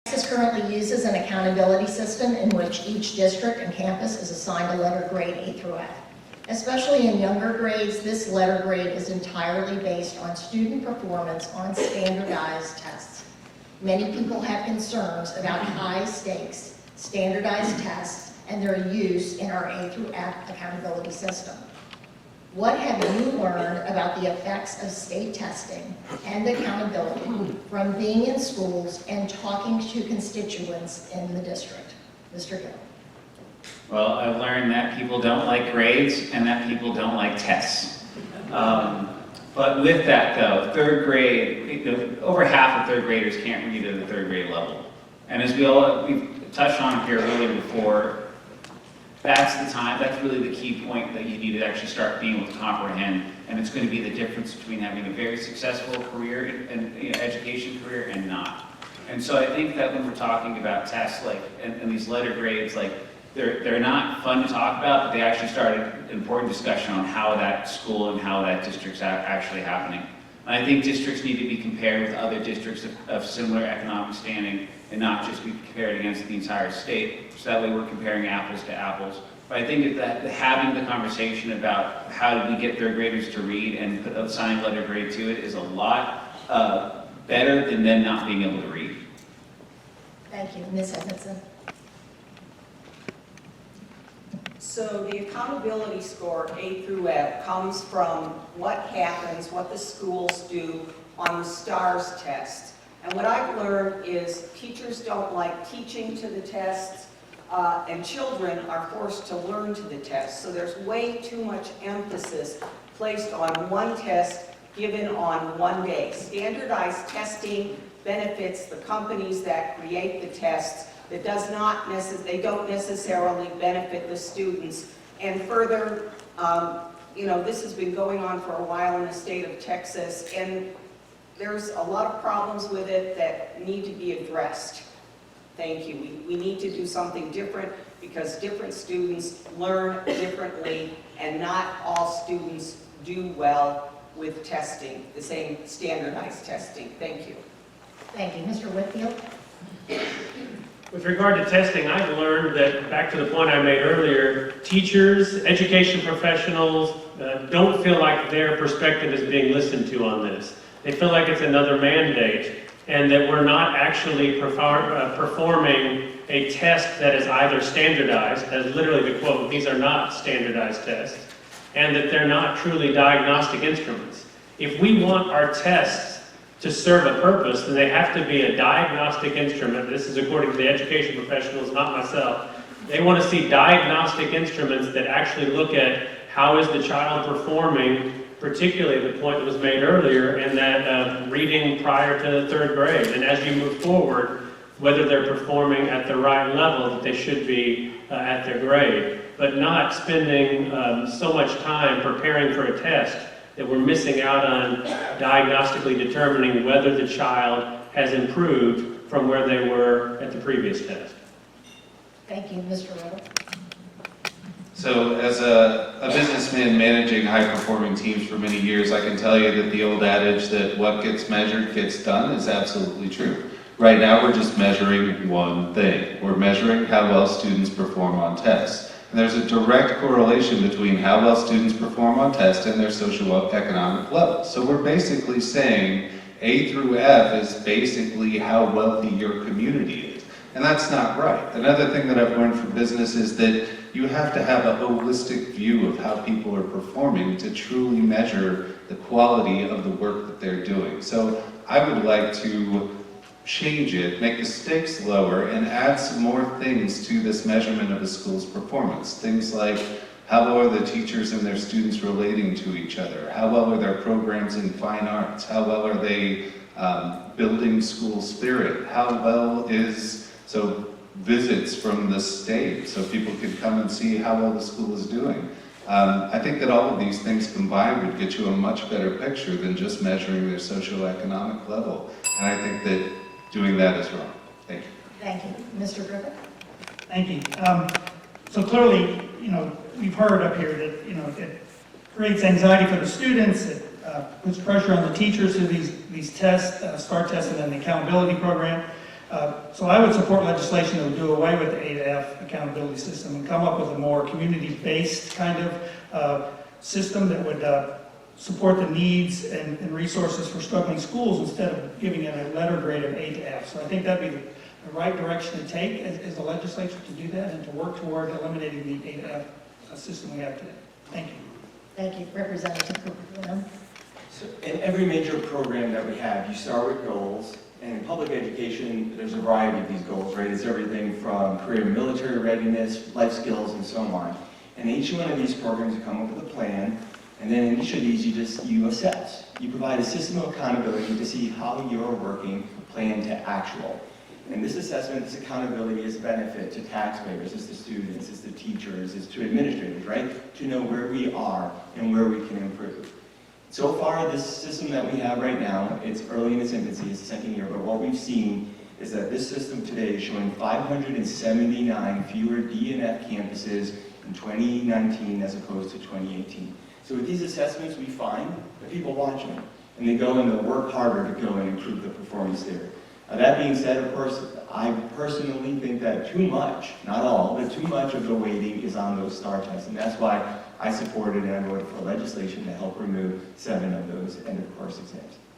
Texas currently uses an accountability system in which each district and campus is assigned a letter grade A through F. Especially in younger grades, this letter grade is entirely based on student performance on standardized tests. Many people have concerns about high-stakes standardized tests and their use in our A through F accountability system. What have you learned about the effects of state testing and accountability from being in schools and talking to constituents in the district? Mr. Gill. Well, I've learned that people don't like grades and that people don't like tests. But with that though, third grade, over half of third graders can't read at the third grade level. And as we've touched on here earlier before, that's the time, that's really the key point that you need to actually start being able to comprehend. And it's going to be the difference between having a very successful career and education career and not. And so I think that when we're talking about tests and these letter grades, they're not fun to talk about, but they actually start an important discussion on how that school and how that district's actually happening. And I think districts need to be compared with other districts of similar economic standing and not just be compared against the entire state. So that way we're comparing apples to apples. But I think that having the conversation about how do we get third graders to read and put a assigned letter grade to it is a lot better than them not being able to read. Thank you. Ms. Edmondson. So the accountability score, A through F, comes from what happens, what the schools do on the STARS test. And what I've learned is teachers don't like teaching to the tests, and children are forced to learn to the test. So there's way too much emphasis placed on one test given on one day. Standardized testing benefits the companies that create the tests. That does not they don't necessarily benefit the students. And further, this has been going on for a while in the state of Texas, and there's a lot of problems with it that need to be addressed. Thank you. We need to do something different because different students learn differently, and not all students do well with testing, the same standardized testing. Thank you. Thank you. Mr. Whitfield. With regard to testing, I've learned that, back to the point I made earlier, teachers, education professionals don't feel like their perspective is being listened to on this. They feel like it's another mandate and that we're not actually performing a test that is either standardized, as literally the quote, these are not standardized tests, and that they're not truly diagnostic instruments. If we want our tests to serve a purpose, then they have to be a diagnostic instrument. This is according to the education professionals, not myself. They want to see diagnostic instruments that actually look at how is the child performing, particularly the point that was made earlier, in that reading prior to the third grade. And as you move forward, whether they're performing at the right level that they should be at their grade, but not spending so much time preparing for a test that we're missing out on diagnostically determining whether the child has improved from where they were at the previous test. Thank you. Mr. Riddle. So as a businessman managing high-performing teams for many years, I can tell you that the old adage that what gets measured gets done is absolutely true. Right now we're just measuring one thing. We're measuring how well students perform on tests. And there's a direct correlation between how well students perform on tests and their socioeconomic level. So we're basically saying A through F is basically how wealthy your community is. And that's not right. Another thing that I've learned from business is that you have to have a holistic view of how people are performing to truly measure the quality of the work that they're doing. So I would like to change it, make the stakes lower, and add some more things to this measurement of a school's performance. Things like, how well are the teachers and their students relating to each other? How well are their programs in fine arts? How well are they building school spirit? How well visits from the state so people can come and see how well the school is doing? I think that all of these things combined would get you a much better picture than just measuring their socioeconomic level. And I think that doing that is wrong. Thank you. Thank you. Mr. Griffith? Thank you. So clearly, we've heard up here that, it creates anxiety for the students, it puts pressure on the teachers through these tests, STAR tests, and then the accountability program. So I would support legislation that would do away with the A to F accountability system and come up with a more community-based kind of system that would support the needs and resources for struggling schools instead of giving it a letter grade of A to F. So I think that'd be the right direction to take as a legislature to do that and to work toward eliminating the A to F system we have today. Thank you. Thank you, Representative Cooper. So in every major program that we have, you start with goals, and in public education, there's a variety of these goals, right? It's everything from career military readiness, life skills, and so on. And each one of these programs, you come up with a plan, and then in each of these, you assess. You provide a system of accountability to see how you're working plan to actual. And this assessment, this accountability is a benefit to taxpayers, it's to students, it's to teachers, it's to administrators, right? To know where we are and where we can improve. So far, this system that we have right now, it's early in its infancy, it's the second year, but what we've seen is that this system today is showing 579 fewer D and F campuses in 2019 as opposed to 2018. So with these assessments, we find that people watch them, and they go and they'll work harder to go and improve the performance there. That being said, of course, I personally think that too much, not all, but too much of the weighting is on those STAR tests, and that's why I supported and I voted for legislation to help remove 7 of those end-of-course exams.